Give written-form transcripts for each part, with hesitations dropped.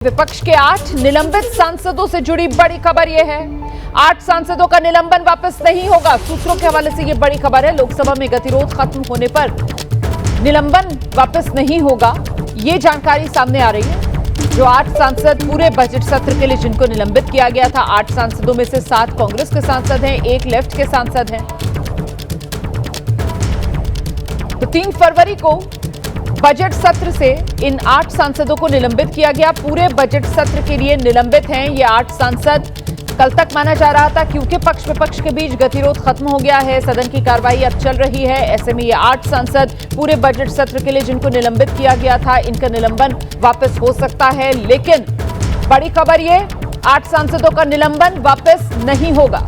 विपक्ष के 8 निलंबित सांसदों से जुड़ी बड़ी खबर यह है, 8 सांसदों का निलंबन वापस नहीं होगा। सूत्रों के हवाले से यह बड़ी खबर है। लोकसभा में गतिरोध खत्म होने पर निलंबन वापस नहीं होगा, यह जानकारी सामने आ रही है। जो 8 सांसद पूरे बजट सत्र के लिए जिनको निलंबित किया गया था, 8 सांसदों में से 7 कांग्रेस के सांसद हैं, 1 लेफ्ट के सांसद हैं। तो 3 फरवरी को बजट सत्र से इन 8 सांसदों को निलंबित किया गया। पूरे बजट सत्र के लिए निलंबित हैं ये 8 सांसद। कल तक माना जा रहा था क्योंकि पक्ष विपक्ष के बीच गतिरोध खत्म हो गया है, सदन की कार्रवाई अब चल रही है। ऐसे में ये 8 सांसद पूरे बजट सत्र के लिए जिनको निलंबित किया गया था, इनका निलंबन वापस हो सकता है। लेकिन बड़ी खबर ये, 8 सांसदों का निलंबन वापस नहीं होगा।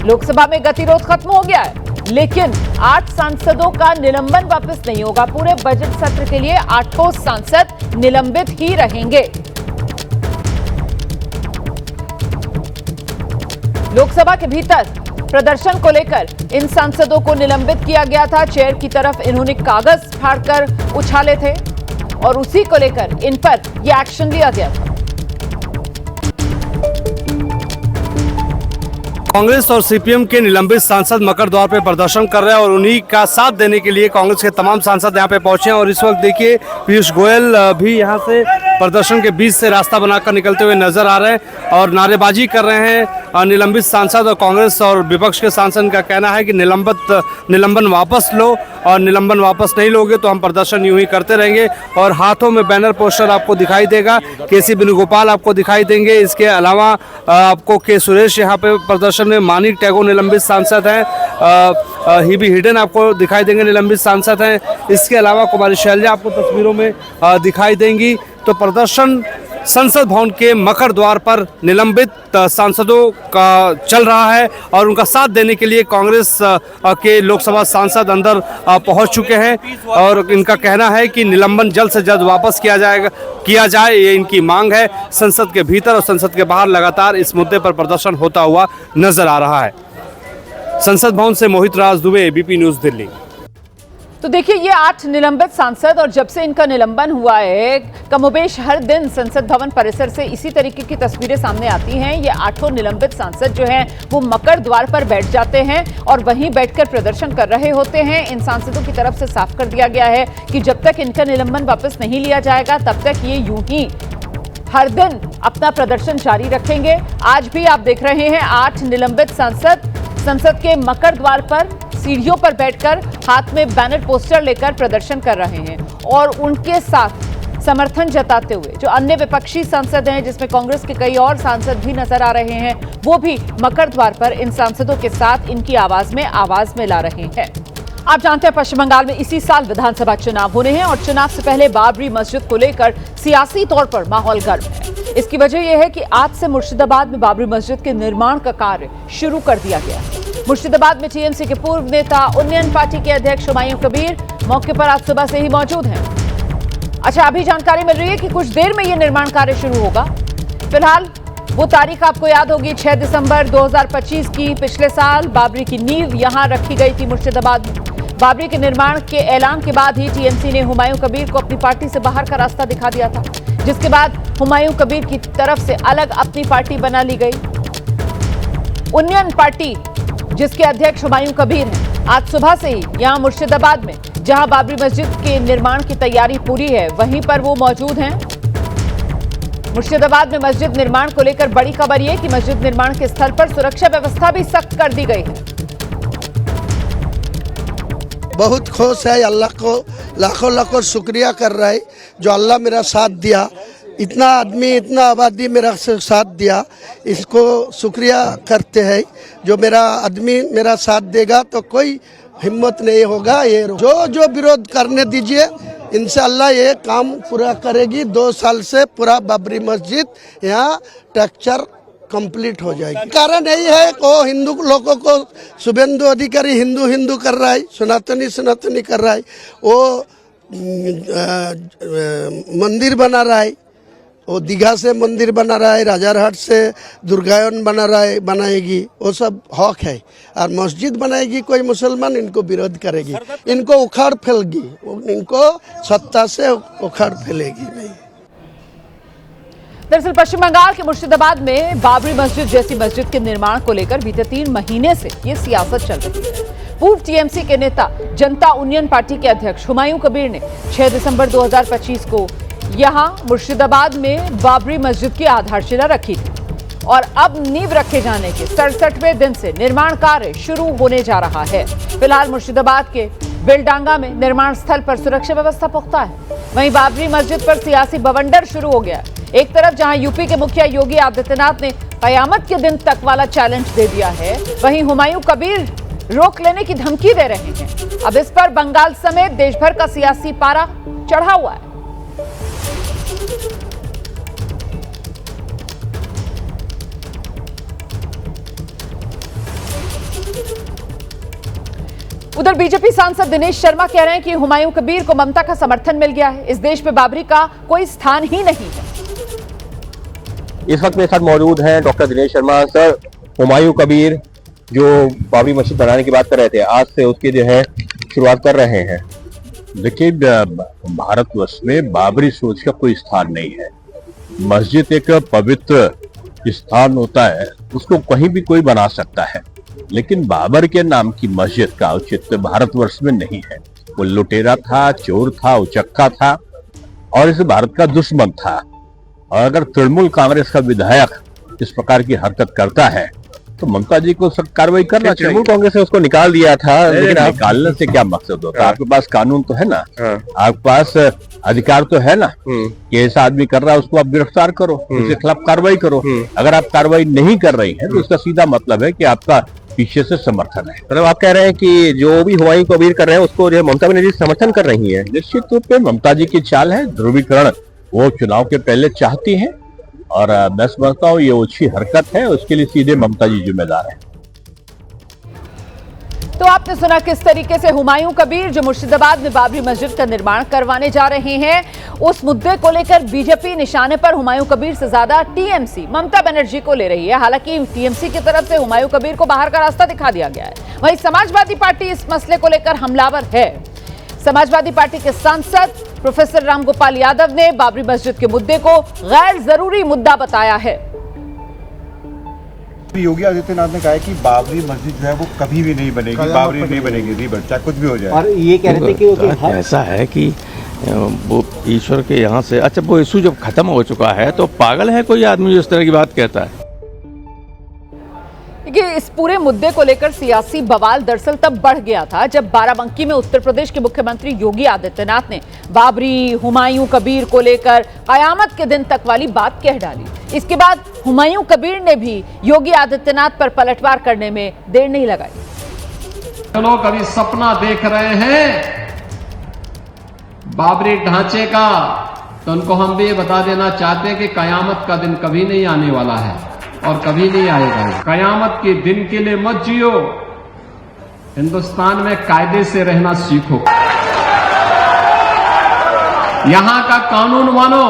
लोकसभा में गतिरोध खत्म हो गया है, लेकिन 8 सांसदों का निलंबन वापस नहीं होगा। पूरे बजट सत्र के लिए 8 सांसद निलंबित ही रहेंगे। लोकसभा के भीतर प्रदर्शन को लेकर इन सांसदों को निलंबित किया गया था। चेयर की तरफ इन्होंने कागज फाड़कर उछाले थे और उसी को लेकर इन पर यह एक्शन लिया गया था। कांग्रेस और सीपीएम के निलंबित सांसद मकर द्वार पे प्रदर्शन कर रहे हैं और उन्हीं का साथ देने के लिए कांग्रेस के तमाम सांसद यहां पे पहुंचे हैं। और इस वक्त देखिए पीयूष गोयल भी यहां से प्रदर्शन के बीच से रास्ता बनाकर निकलते हुए नजर आ रहे हैं और नारेबाजी कर रहे हैं निलंबित सांसद। और कांग्रेस और विपक्ष के सांसद का कहना है कि निलंबन वापस लो, और निलंबन वापस नहीं लोगे तो हम प्रदर्शन यूं ही करते रहेंगे। और हाथों में बैनर पोस्टर आपको दिखाई देगा, केसी वेणुगोपाल आपको दिखाई देंगे। इसके अलावा आपको के सुरेश यहाँ पे प्रदर्शन में, मानिक टैगोर निलंबित सांसद हैं, हिबी हिडन आपको दिखाई देंगे, निलंबित सांसद हैं। इसके अलावा कुमारी शैलजा आपको तस्वीरों में दिखाई देंगी। तो प्रदर्शन संसद भवन के मकर द्वार पर निलंबित सांसदों का चल रहा है और उनका साथ देने के लिए कांग्रेस के लोकसभा सांसद अंदर पहुंच चुके हैं। और इनका कहना है कि निलंबन जल्द से जल्द वापस किया जाए, ये इनकी मांग है। संसद के भीतर और संसद के बाहर लगातार इस मुद्दे पर प्रदर्शन होता हुआ नजर आ रहा है। संसद भवन से मोहित राज दुबे, एबीपी न्यूज, दिल्ली। तो देखिए ये 8 निलंबित सांसद, और जब से इनका निलंबन हुआ है कमोबेश हर दिन संसद भवन परिसर से इसी तरीके की तस्वीरें सामने आती हैं। ये 8 निलंबित सांसद जो हैं वो मकर द्वार पर बैठ जाते हैं और वहीं बैठकर प्रदर्शन कर रहे होते हैं। इन सांसदों की तरफ से साफ कर दिया गया है कि जब तक इनका निलंबन वापस नहीं लिया जाएगा तब तक ये यूं ही हर दिन अपना प्रदर्शन जारी रखेंगे। आज भी आप देख रहे हैं 8 निलंबित सांसद संसद के मकर द्वार पर सीढ़ियों पर बैठकर हाथ में बैनर पोस्टर लेकर प्रदर्शन कर रहे हैं। और उनके साथ समर्थन जताते हुए जो अन्य विपक्षी सांसद हैं, जिसमें कांग्रेस के कई और सांसद भी नजर आ रहे हैं, वो भी मकर द्वार पर इन सांसदों के साथ इनकी आवाज में ला रहे हैं। आप जानते हैं पश्चिम बंगाल में इसी साल विधानसभा चुनाव होने हैं और चुनाव से पहले बाबरी मस्जिद को लेकर सियासी तौर पर माहौल गर्म है। इसकी वजह यह है कि आज से मुर्शिदाबाद में बाबरी मस्जिद के निर्माण का कार्य शुरू कर दिया गया है। मुर्शिदाबाद में टीएमसी के पूर्व नेता उन्नयन पार्टी के अध्यक्ष हुमायूं कबीर मौके पर आज सुबह से ही मौजूद हैं। अच्छा, अभी जानकारी मिल रही है कि कुछ देर में यह निर्माण कार्य शुरू होगा। फिलहाल वो तारीख आपको याद होगी, 6 दिसंबर 2025 की। पिछले साल बाबरी की नींव यहां रखी गई थी मुर्शिदाबाद में। बाबरी के निर्माण के ऐलान के बाद ही टीएमसी ने हुमायूं कबीर को अपनी पार्टी से बाहर का रास्ता दिखा दिया था, जिसके बाद हुमायूं कबीर की तरफ से अलग अपनी पार्टी बना ली गई। उन्नयन पार्टी जिसके अध्यक्ष हुमायूं कबीर हैं, आज सुबह से ही यहां मुर्शिदाबाद में जहां बाबरी मस्जिद के निर्माण की तैयारी पूरी है वहीं पर वो मौजूद हैं। मुर्शिदाबाद में मस्जिद निर्माण को लेकर बड़ी खबर यह कि मस्जिद निर्माण के स्थल पर सुरक्षा व्यवस्था भी सख्त कर दी गई है। बहुत खुश है, अल्लाह को लाखों लाखों शुक्रिया कर रहा है जो अल्लाह मेरा साथ दिया। इतना आदमी, इतना आबादी मेरा साथ दिया, इसको शुक्रिया करते हैं। जो मेरा आदमी मेरा साथ देगा तो कोई हिम्मत नहीं होगा। ये जो विरोध करने दीजिए, इंशाअल्लाह ये काम पूरा करेगी। 2 साल से पूरा बाबरी मस्जिद यहाँ स्ट्रक्चर कंप्लीट हो जाएगी। कारण यही है को हिंदू लोगों को शुभेंदु अधिकारी हिंदू कर रहा है, सनातनी कर रहा है। वो मंदिर बना रहा है, वो दीघा से मंदिर बना रहा है, राजारहाट से दुर्गायन बना रहा है, बनाएगी। वो सब हक है। और मस्जिद बनाएगी कोई मुसलमान, इनको विरोध करेगी, इनको उखाड़ फेलेगी, इनको सत्ता से उखाड़ फेलेगी नहीं। दरअसल पश्चिम बंगाल के मुर्शिदाबाद में बाबरी मस्जिद जैसी मस्जिद के निर्माण को लेकर बीते 3 महीने से ये सियासत चल रही है। पूर्व टीएमसी के नेता जनता यूनियन पार्टी के अध्यक्ष हुमायूं कबीर ने 6 दिसंबर 2025 को यहां मुर्शिदाबाद में बाबरी मस्जिद की आधारशिला रखी थी और अब नींव रखे जाने के 67वें दिन से निर्माण कार्य शुरू होने जा रहा है। फिलहाल मुर्शिदाबाद के बेलडांगा में निर्माण स्थल पर सुरक्षा व्यवस्था पुख्ता है। वहीं बाबरी मस्जिद पर सियासी बवंडर शुरू हो गया। एक तरफ जहां यूपी के मुखिया योगी आदित्यनाथ ने कयामत के दिन तक वाला चैलेंज दे दिया है, वहीं हुमायूं कबीर रोक लेने की धमकी दे रहे हैं। अब इस पर बंगाल समेत देश भर का सियासी पारा चढ़ा हुआ है। उधर बीजेपी सांसद दिनेश शर्मा कह रहे हैं कि हुमायूं कबीर को ममता का समर्थन मिल गया है। इस देश में बाबरी का कोई स्थान ही नहीं है। इस वक्त मेरे साथ मौजूद हैं डॉक्टर दिनेश शर्मा। सर, हुमायूं कबीर जो बाबरी मस्जिद बनाने की बात कर रहे थे, आज से उसकी जो है शुरुआत कर रहे हैं। देखिए, भारतवर्ष में बाबरी सोच का कोई स्थान नहीं है। मस्जिद एक पवित्र स्थान होता है, उसको कहीं भी कोई बना सकता है, लेकिन बाबर के नाम की मस्जिद का औचित्य भारतवर्ष में नहीं है। वो लुटेरा था, चोर था, उचक्का था और इस भारत का दुश्मन था। और अगर तृणमूल कांग्रेस का विधायक इस प्रकार की हरकत करता है तो ममता जी को सख्त कार्रवाई करना चाहिए। तृणमूल कांग्रेस ने उसको निकाल दिया था, लेकिन निकालने से क्या मकसद होता है? आपके पास कानून तो है ना, आपके पास अधिकार तो है ना कि ऐसा आदमी कर रहा है उसको आप गिरफ्तार करो, उसके खिलाफ कार्रवाई करो। अगर आप कार्रवाई नहीं कर रही हैं तो इसका सीधा मतलब है कि आपका पीछे से समर्थन है। मतलब आप कह रहे हैं कि जो भी हुमायूं कबीर कर रहे हैं उसको जो ममता बनर्जी समर्थन कर रही है। निश्चित रूप से ममता जी की चाल है, ध्रुवीकरण वो चुनाव के पहले चाहती हैं और मैं समझता हूँ ये अच्छी हरकत है, उसके लिए सीधे ममता जी जिम्मेदार है। तो आपने सुना किस तरीके से हुमायूं कबीर जो मुर्शिदाबाद में बाबरी मस्जिद का निर्माण करवाने जा रहे हैं, उस मुद्दे को लेकर बीजेपी निशाने पर हुमायूं कबीर से ज्यादा टीएमसी ममता बनर्जी को ले रही है। हालांकि टीएमसी की तरफ से हुमायूं कबीर को बाहर का रास्ता दिखा दिया गया है। वहीं समाजवादी पार्टी इस मसले को लेकर हमलावर है। समाजवादी पार्टी के सांसद प्रोफेसर रामगोपाल यादव ने बाबरी मस्जिद के मुद्दे को गैर जरूरी मुद्दा बताया है। योगी आदित्यनाथ ने कहा है कि बाबरी मस्जिद जो है वो कभी भी नहीं बनेगी, बाबरी नहीं बनेगी, रीबर्थ चाहे कुछ भी हो जाए। और ये कह रहे थे कि ऐसा है कि वो ईश्वर के यहाँ से, अच्छा वो इशू जब खत्म हो चुका है तो पागल है कोई आदमी जो इस तरह की बात कहता है। देखिए, इस पूरे मुद्दे को लेकर सियासी बवाल दरअसल तब बढ़ गया था जब बाराबंकी में उत्तर प्रदेश के मुख्यमंत्री योगी आदित्यनाथ ने बाबरी हुमायूं कबीर को लेकर कयामत के दिन तक वाली बात कह डाली। इसके बाद हुमायूं कबीर ने भी योगी आदित्यनाथ पर पलटवार करने में देर नहीं लगाई। जो लोग अभी सपना देख रहे हैं बाबरी ढांचे का, तो उनको हम भी ये बता देना चाहते हैं कि कयामत का दिन कभी नहीं आने वाला है और कभी नहीं आएगा। कयामत के दिन के लिए मत जियो, हिंदुस्तान में कायदे से रहना सीखो, यहां का कानून मानो,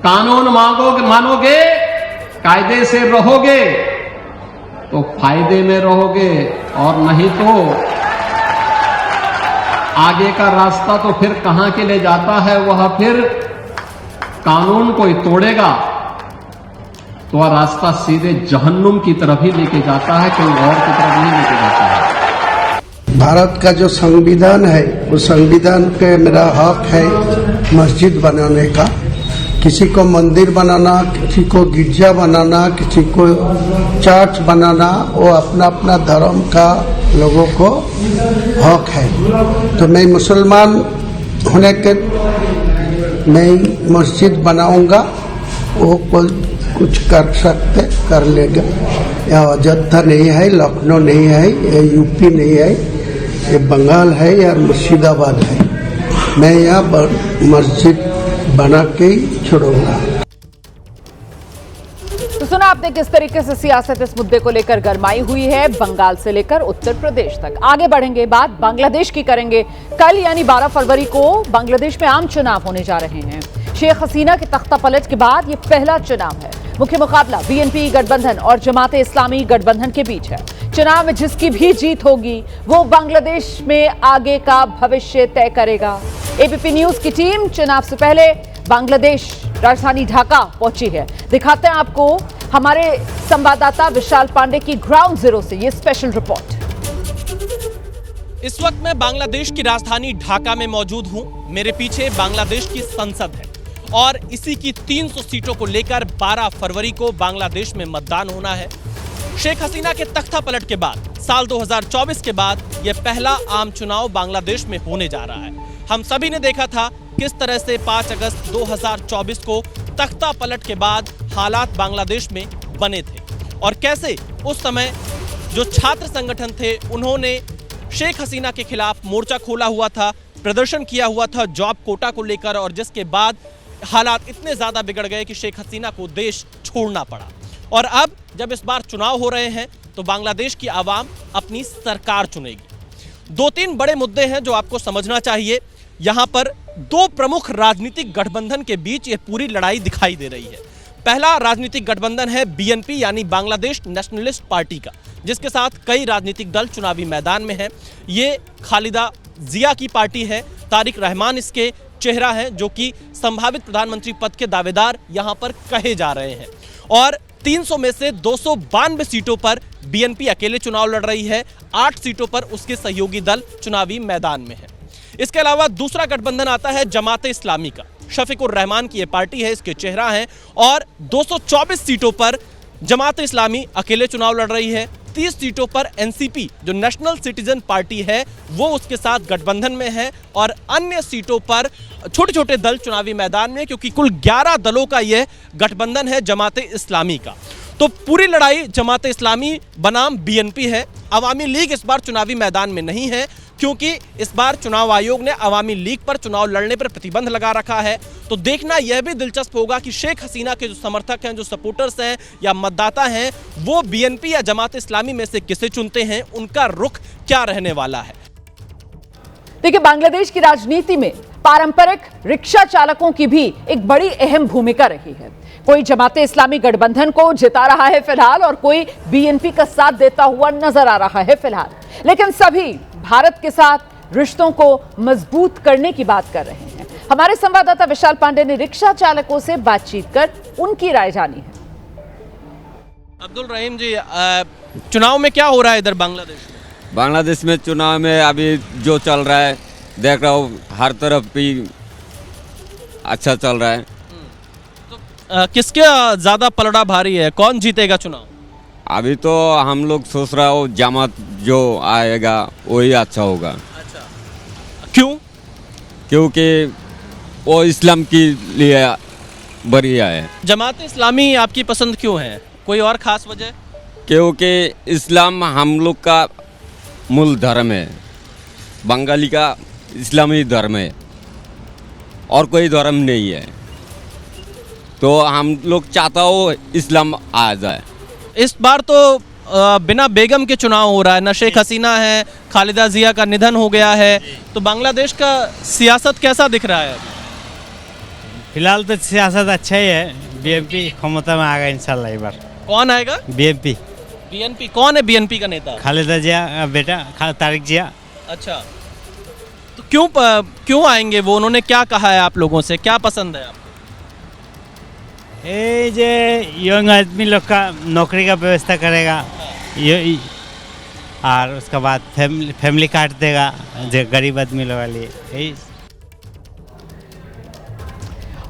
कानून मानोगे, कायदे से रहोगे तो फायदे में रहोगे, और नहीं तो आगे का रास्ता तो फिर कहां के लिए जाता है, वह फिर कानून को ही तोड़ेगा तो वह रास्ता सीधे जहन्नुम की तरफ ही लेके जाता है, कोई और की तरफ नहीं लेके जाता है। भारत का जो संविधान है उस संविधान पे मेरा हक है मस्जिद बनाने का। किसी को मंदिर बनाना, किसी को गिरजा बनाना, किसी को चर्च बनाना, वो अपना अपना धर्म का लोगों को हक है। तो मैं मुसलमान होने के मैं मस्जिद बनाऊंगा, वो कोई कुछ कर सकते कर लेगा। यह अयोध्या नहीं है, लखनऊ नहीं है, ये यूपी नहीं है, ये बंगाल है या मुर्शिदाबाद है। मैं यहाँ मस्जिद बना के ही छोड़ूंगा। तो सुना आपने किस तरीके से सियासत इस मुद्दे को लेकर गरमाई हुई है, बंगाल से लेकर उत्तर प्रदेश तक। आगे बढ़ेंगे, बात बांग्लादेश की करेंगे। कल यानी 12 फरवरी को बांग्लादेश में आम चुनाव होने जा रहे हैं। शेख हसीना के तख्ता पलट के बाद ये पहला चुनाव है। मुख्य मुकाबला बीएनपी गठबंधन और जमाते इस्लामी गठबंधन के बीच है। चुनाव में जिसकी भी जीत होगी वो बांग्लादेश में आगे का भविष्य तय करेगा। एबीपी न्यूज की टीम चुनाव से पहले बांग्लादेश राजधानी ढाका पहुंची है। दिखाते हैं आपको हमारे संवाददाता विशाल पांडे की ग्राउंड जीरो से ये स्पेशल रिपोर्ट। इस वक्त मैं बांग्लादेश की राजधानी ढाका में मौजूद हूं। मेरे पीछे बांग्लादेश की संसद है और इसी की 300 सीटों को लेकर 12 फरवरी को बांग्लादेश में मतदान होना है। शेख हसीना के तख्ता पलट के बाद साल 2024 के बाद यह पहला आम चुनाव बांग्लादेश में होने जा रहा है। हम सभी ने देखा था किस तरह से 5 अगस्त 2024 को तख्ता पलट के बाद हालात बांग्लादेश में बने थे और कैसे उस समय जो छात्र संगठन थे उन्होंने शेख हसीना के खिलाफ मोर्चा खोला हुआ था, प्रदर्शन किया हुआ था जॉब कोटा को लेकर, और जिसके बाद हालात इतने ज्यादा बिगड़ गए कि शेख हसीना को देश छोड़ना पड़ा। और अब जब इस बार चुनाव हो रहे हैं तो बांग्लादेश की आवाम अपनी सरकार चुनेगी। 2-3 बड़े मुद्दे हैं जो आपको समझना चाहिए। यहां पर 2 प्रमुख राजनीतिक गठबंधन के बीच ये पूरी लड़ाई दिखाई दे रही है। पहला राजनीतिक गठबंधन है बीएनपी यानी बांग्लादेश नेशनलिस्ट पार्टी का, जिसके साथ कई राजनीतिक दल चुनावी मैदान में हैं। ये खालिदा जिया की पार्टी है, तारिक रहमान इसके चेहरा है जो कि संभावित प्रधानमंत्री पद के दावेदार यहां पर कहे जा रहे हैं। और 300 में से 292 सीटों पर बीएनपी अकेले चुनाव लड़ रही है, 8 सीटों पर उसके सहयोगी दल चुनावी मैदान में है। इसके अलावा दूसरा गठबंधन आता है जमाते इस्लामी का। शफीकुर रहमान की यह पार्टी है, इसके चेहरा है, और 224 सीटों पर जमाते इस्लामी अकेले चुनाव लड़ रही है। 30 सीटों पर एनसीपी जो नेशनल सिटीजन पार्टी है वो उसके साथ गठबंधन में है, और अन्य सीटों पर छोटे छोटे दल चुनावी मैदान में, क्योंकि कुल 11 दलों का यह गठबंधन है जमाते इस्लामी का। तो पूरी लड़ाई जमाते इस्लामी बनाम बीएनपी है। अवामी लीग इस बार चुनावी मैदान में नहीं है, क्योंकि इस बार चुनाव आयोग ने अवामी लीग पर चुनाव लड़ने पर प्रतिबंध लगा रखा है। तो देखना यह भी दिलचस्प होगा कि शेख हसीना के जो समर्थक हैं, जो सपोर्टर्स हैं या मतदाता हैं, वो बीएनपी या जमात इस्लामी में से किसे चुनते हैं, उनका रुख क्या रहने वाला है। देखिए, बांग्लादेश की राजनीति में पारंपरिक रिक्शा चालकों की भी एक बड़ी अहम भूमिका रही है। कोई जमाते इस्लामी गठबंधन को जिता रहा है फिलहाल, और कोई बीएनपी का साथ देता हुआ नजर आ रहा है फिलहाल, लेकिन सभी भारत के साथ रिश्तों को मजबूत करने की बात कर रहे हैं। हमारे संवाददाता विशाल पांडे ने रिक्शा चालकों से बातचीत कर उनकी राय जानी है। अब्दुल रहीम जी, चुनाव में क्या हो रहा है इधर बांग्लादेश में? बांग्लादेश में चुनाव में अभी जो चल रहा है देख रहा हूँ, हर तरफ भी अच्छा चल रहा है। तो किसके ज्यादा पलड़ा भारी है, कौन जीतेगा चुनाव? अभी तो हम लोग सोच रहा हो जमात जो आएगा वही अच्छा होगा। अच्छा, क्यों? क्योंकि वो इस्लाम के लिए बढ़िया है। जमात इस्लामी आपकी पसंद क्यों है, कोई और खास वजह? क्योंकि इस्लाम हम लोग का मूल धर्म है, बंगाली का इस्लामी धर्म है और कोई धर्म नहीं है, तो हम लोग चाहता हो इस्लाम आ जाए। इस बार तो बिना बेगम के चुनाव हो रहा है, न शेख हसीना है, खालिदा जिया का निधन हो गया है, तो बांग्लादेश का सियासत कैसा दिख रहा है? फिलहाल तो सियासत अच्छा ही है, बीएनपी क्षमता में आएगा इंशाल्लाह इस बार। कौन आएगा? बीएनपी। बीएनपी कौन है बीएनपी का नेता? खालिदा जिया बेटा, तारिक जिया। अच्छा, तो क्यों आएंगे वो, उन्होंने क्या कहा है आप लोगों से, क्या पसंद है आपको? ये जो यंग आदमी लोग का नौकरी का व्यवस्था करेगा, ये और उसके बाद फैमिली काट देगा जो गरीब आदमी लोग के लिए, यही।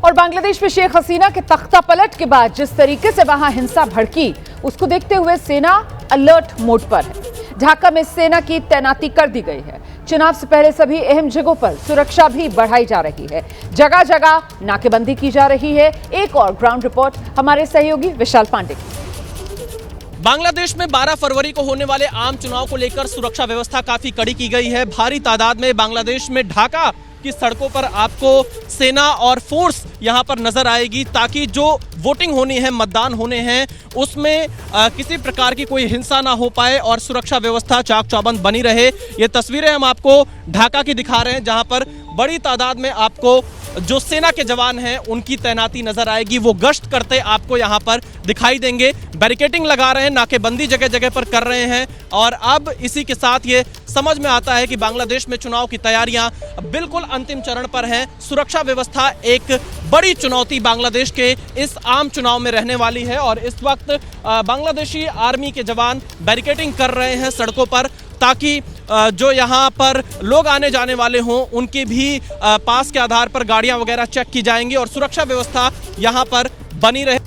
और बांग्लादेश में शेख हसीना के तख्ता पलट के बाद जिस तरीके से वहां हिंसा भड़की, उसको देखते हुए सेना अलर्ट मोड पर है। ढाका में सेना की तैनाती कर दी गई है। चुनाव से पहले सभी अहम जगहों पर सुरक्षा भी बढ़ाई जा रही है। जगह जगह नाकेबंदी की जा रही है। एक और ग्राउंड रिपोर्ट हमारे सहयोगी विशाल पांडे की। बांग्लादेश में 12 फरवरी को होने वाले आम चुनाव को लेकर सुरक्षा व्यवस्था काफी कड़ी की गई है। भारी तादाद में बांग्लादेश में ढाका की सड़कों पर आपको सेना और फोर्स यहां पर नजर आएगी, ताकि जो वोटिंग होनी है, मतदान होने हैं, उसमें किसी प्रकार की कोई हिंसा ना हो पाए और सुरक्षा व्यवस्था चाक चौबंद बनी रहे। ये तस्वीरें हम आपको ढाका की दिखा रहे हैं, जहां पर बड़ी तादाद में आपको जो सेना के जवान हैं उनकी तैनाती नजर आएगी। वो गश्त करते आपको यहाँ पर दिखाई देंगे, बैरिकेडिंग लगा रहे हैं, नाकेबंदी जगह जगह पर कर रहे हैं। और अब इसी के साथ ये समझ में आता है कि बांग्लादेश में चुनाव की तैयारियां बिल्कुल अंतिम चरण पर हैं। सुरक्षा व्यवस्था एक बड़ी चुनौती बांग्लादेश के इस आम चुनाव में रहने वाली है और इस वक्त बांग्लादेशी आर्मी के जवान बैरिकेडिंग कर रहे हैं सड़कों पर, ताकि जो यहाँ पर लोग आने जाने वाले हों उनके भी पास के आधार पर गाड़ियां वगैरह चेक की जाएंगी और सुरक्षा व्यवस्था यहाँ पर बनी रहे।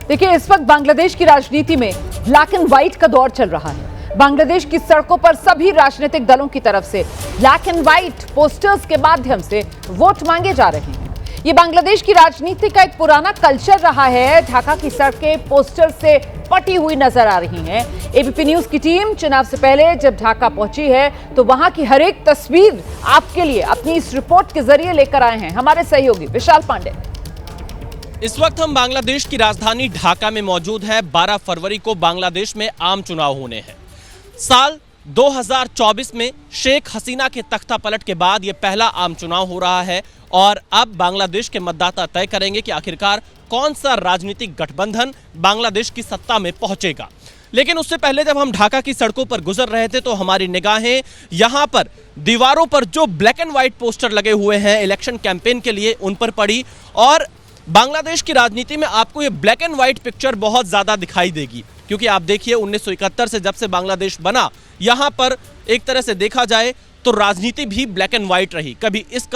देखिए, इस वक्त बांग्लादेश की राजनीति में ब्लैक एंड व्हाइट का दौर चल रहा है। बांग्लादेश की सड़कों पर सभी राजनीतिक दलों की तरफ से ब्लैक एंड व्हाइट पोस्टर्स के माध्यम से वोट मांगे जा रहे हैं। ये बांग्लादेश की राजनीति का एक पुराना कल्चर रहा है। ढाका की सड़कें पोस्टर से पटी हुई नजर आ रही हैं। एबीपी न्यूज की टीम चुनाव से पहले जब ढाका पहुंची है तो वहां की हर एक तस्वीर आपके लिए अपनी इस रिपोर्ट के जरिए लेकर आए हैं हमारे सहयोगी विशाल पांडे। इस वक्त हम बांग्लादेश की राजधानी ढाका में मौजूद हैं। 12 फरवरी को बांग्लादेश में आम चुनाव होने हैं। साल 2024 में शेख हसीना के तख्ता पलट के बाद यह पहला आम चुनाव हो रहा है और अब बांग्लादेश के मतदाता तय करेंगे कि आखिरकार कौन सा राजनीतिक गठबंधन बांग्लादेश की सत्ता में पहुंचेगा। लेकिन उससे पहले जब हम ढाका की सड़कों पर गुजर रहे थे तो हमारी निगाहें यहां पर दीवारों पर जो ब्लैक एंड व्हाइट पोस्टर लगे हुए हैं इलेक्शन कैंपेन के लिए उन पर पड़ी। और बांग्लादेश की राजनीति में आपको ये ब्लैक एंड व्हाइट पिक्चर बहुत ज्यादा दिखाई देगी, क्योंकि आप देखिए 1971 से जब से बांग्लादेश बना, यहां पर एक तरह से देखा जाए तो राजनीति भी ब्लैक एंड व्हाइट रही। कभी इस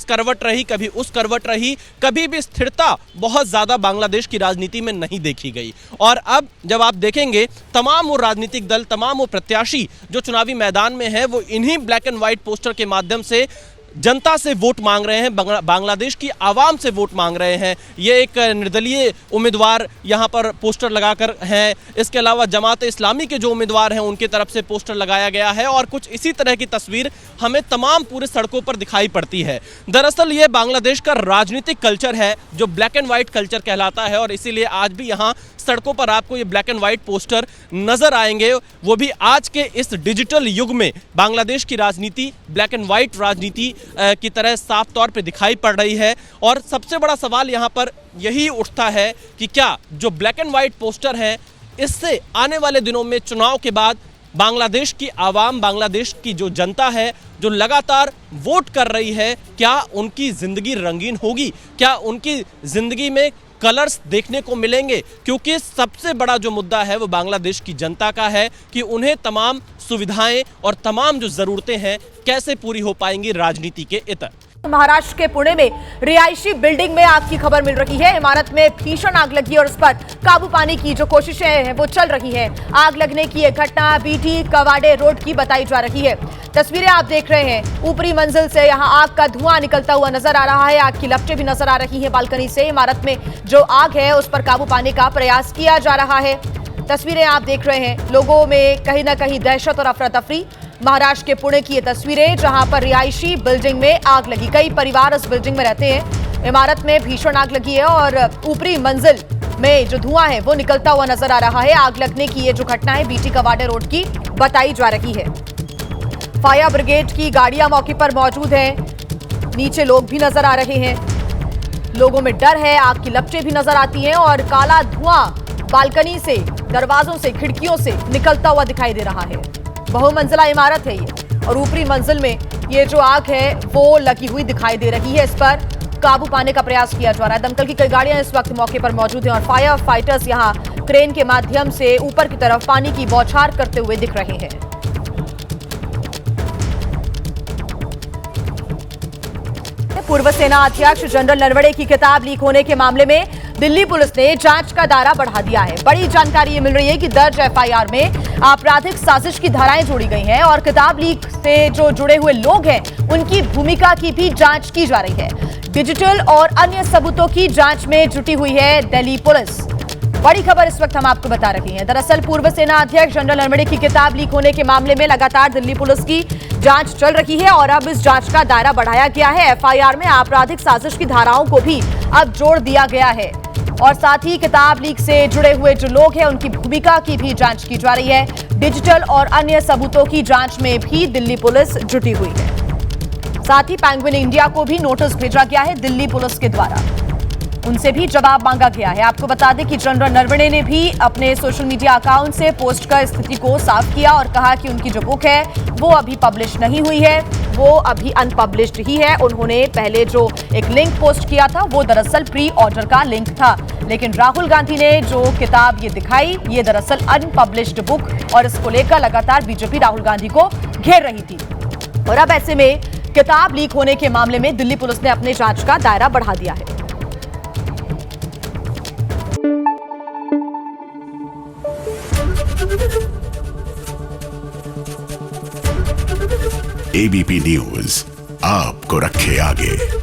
करवट रही, कभी उस करवट रही, कभी भी स्थिरता बहुत ज्यादा बांग्लादेश की राजनीति में नहीं देखी गई। और अब जब आप देखेंगे तमाम वो राजनीतिक दल, तमाम वो प्रत्याशी जो चुनावी मैदान में है, वो इन्हीं ब्लैक एंड व्हाइट पोस्टर के माध्यम से जनता से वोट मांग रहे हैं, बांग्लादेश की आवाम से वोट मांग रहे हैं। ये एक निर्दलीय उम्मीदवार यहाँ पर पोस्टर लगाकर हैं। इसके अलावा जमात इस्लामी के जो उम्मीदवार हैं उनकी तरफ से पोस्टर लगाया गया है और कुछ इसी तरह की तस्वीर हमें तमाम पूरे सड़कों पर दिखाई पड़ती है। दरअसल ये बांग्लादेश का राजनीतिक कल्चर है जो ब्लैक एंड व्हाइट कल्चर कहलाता है और इसीलिए आज भी यहाँ सड़कों पर आपको ये ब्लैक एंड व्हाइट पोस्टर नजर आएंगे, वो भी आज के इस डिजिटल युग में बांग्लादेश की राजनीति ब्लैक एंड व्हाइट राजनीति की तरह साफ तौर पे दिखाई पड़ रही है। और सबसे बड़ा सवाल यहाँ पर यही उठता है कि क्या जो ब्लैक एंड व्हाइट पोस्टर है इससे आने वाले दिनों में चुनाव के बाद बांग्लादेश की आवाम, बांग्लादेश की जो जनता है जो लगातार वोट कर रही है, क्या उनकी जिंदगी रंगीन होगी, क्या उनकी जिंदगी में कलर्स देखने को मिलेंगे? क्योंकि सबसे बड़ा जो मुद्दा है वो बांग्लादेश की जनता का है कि उन्हें तमाम सुविधाएं और तमाम जो जरूरतें हैं कैसे पूरी हो पाएंगी राजनीति के इतर। महाराष्ट्र के पुणे में रिहायशी बिल्डिंग में आग की खबर मिल रही है। इमारत में भीषण आग लगी और उस पर काबू पाने की जो कोशिशें हैं वो चल रही हैं। आग लगने की एक घटना बीटी कवाड़े रोड की बताई जा रही है। तस्वीरें आप देख रहे हैं, ऊपरी मंजिल से यहां आग का धुआं निकलता हुआ नजर आ रहा है। आग की लपटें भी नजर आ रही हैं बालकनी से। इमारत में जो आग है उस पर काबू पाने का प्रयास किया जा रहा है। तस्वीरें आप देख रहे हैं, लोगों में कहीं ना कहीं दहशत और अफरा तफरी। महाराष्ट्र के पुणे की ये तस्वीरें जहां पर रिहायशी बिल्डिंग में आग लगी। कई परिवार इस बिल्डिंग में रहते हैं। इमारत में भीषण आग लगी है और ऊपरी मंजिल में जो धुआं है वो निकलता हुआ नजर आ रहा है। आग लगने की ये जो घटना है बीटी कवाड़े रोड की बताई जा रही है। फायर ब्रिगेड की गाड़ियां मौके पर मौजूद हैं। नीचे लोग भी नजर आ रहे हैं। लोगों में डर है, आग की लपटें भी नजर आती हैं और काला धुआं बालकनी से, दरवाजों से, खिड़कियों से निकलता हुआ दिखाई दे रहा है। बहुमंजिला इमारत है ये और ऊपरी मंजिल में ये जो आग है वो लगी हुई दिखाई दे रही है। इस पर काबू पाने का प्रयास किया जा रहा है। दमकल की कई गाड़ियां इस वक्त मौके पर मौजूद हैं और फायर फाइटर्स यहां क्रेन के माध्यम से ऊपर की तरफ पानी की बौछार करते हुए दिख रहे हैं। पूर्व सेना अध्यक्ष जनरल नरवणे की किताब लीक होने के मामले में दिल्ली पुलिस ने जांच का दायरा बढ़ा दिया है। बड़ी जानकारी ये मिल रही है कि दर्ज एफआईआर में आपराधिक साजिश की धाराएं जोड़ी गई हैं और किताब लीक से जो जुड़े हुए लोग हैं उनकी भूमिका की भी जांच की जा रही है। डिजिटल और अन्य सबूतों की जांच में जुटी हुई है दिल्ली पुलिस। बड़ी खबर इस वक्त हम आपको बता रहे हैं। दरअसल पूर्व सेना अध्यक्ष जनरल नरवणे की किताब लीक होने के मामले में लगातार दिल्ली पुलिस की जांच चल रही है और अब इस जांच का दायरा बढ़ाया गया है। एफआईआर में आपराधिक साजिश की धाराओं को भी अब जोड़ दिया गया है और साथ ही किताब लीक से जुड़े हुए जो लोग हैं उनकी भूमिका की भी जांच की जा रही है। डिजिटल और अन्य सबूतों की जांच में भी दिल्ली पुलिस जुटी हुई है। साथ ही पेंगुइन इंडिया को भी नोटिस भेजा गया है दिल्ली पुलिस के द्वारा, उनसे भी जवाब मांगा गया है। आपको बता दें कि जनरल नरवणे ने भी अपने सोशल मीडिया अकाउंट से पोस्ट कर स्थिति को साफ किया और कहा कि उनकी जो बुक है वो अभी पब्लिश नहीं हुई है, वो अभी अनपब्लिश्ड ही है। उन्होंने पहले जो एक लिंक पोस्ट किया था वो दरअसल प्री ऑर्डर का लिंक था, लेकिन राहुल गांधी ने जो किताब ये दिखाई ये दरअसल अनपब्लिश्ड बुक, और इसको लेकर लगातार बीजेपी राहुल गांधी को घेर रही थी। और अब ऐसे में किताब लीक होने के मामले में दिल्ली पुलिस ने अपने जांच का दायरा बढ़ा दिया है। एबीपी न्यूज आपको रखे आगे।